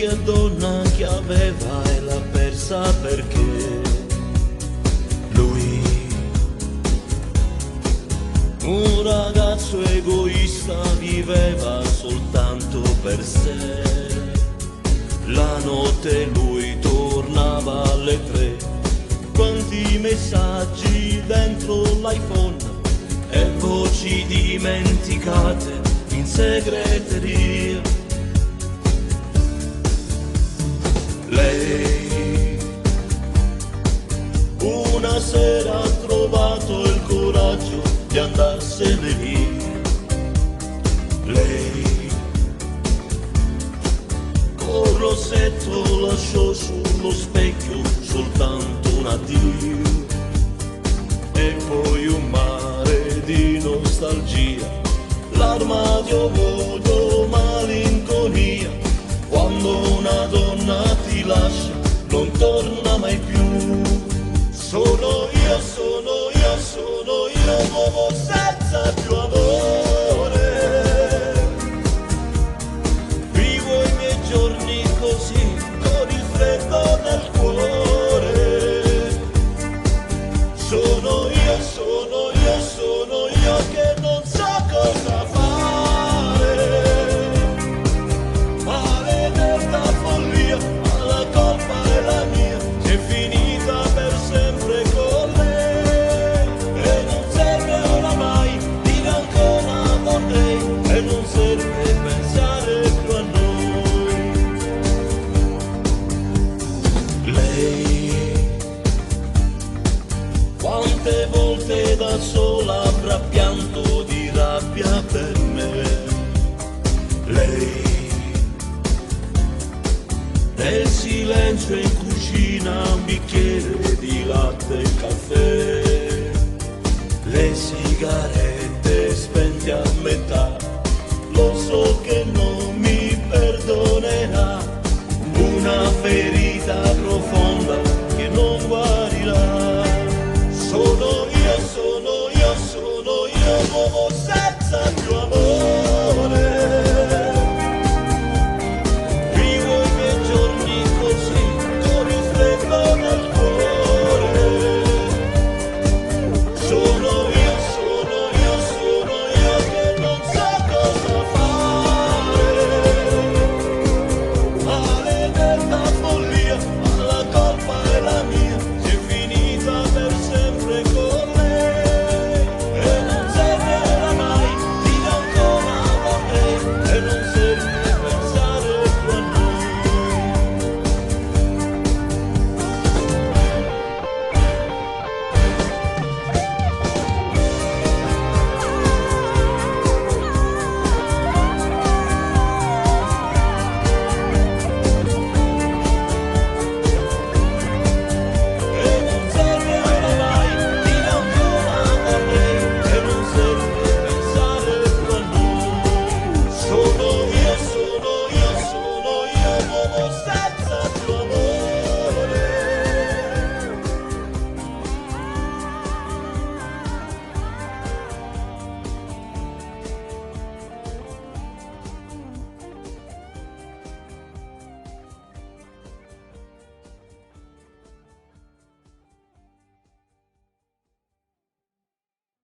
qualche donna che aveva e l'ha persa perché lui, un ragazzo egoista, viveva soltanto per sé. La notte lui tornava alle 3, quanti messaggi dentro l'iPhone e voci dimenticate in segreteria. Lei una sera ha trovato il coraggio di andarsene via. Lei col rossetto lasciò sullo specchio soltanto un addio e poi un mare di nostalgia, l'armadio vuoto, malinconia. Quando una donna ti lascia non torna mai più. Sono io, sono io, sono io, l'uomo senza più amore. Vivo i miei giorni così, con il freddo nel cuore. Sono io, sono io, sono io che non so cosa fare. Maledetta follia, ma la colpa è la mia, che è finita per sempre con lei. E non serve oramai dire ancora vorrei, e non serve pensare più a noi. Lei quante volte da sola avrà pianto di rabbia per me. Lei nel silenzio in cucina un bicchiere di latte e caffè, le sigarette spente a metà, lo so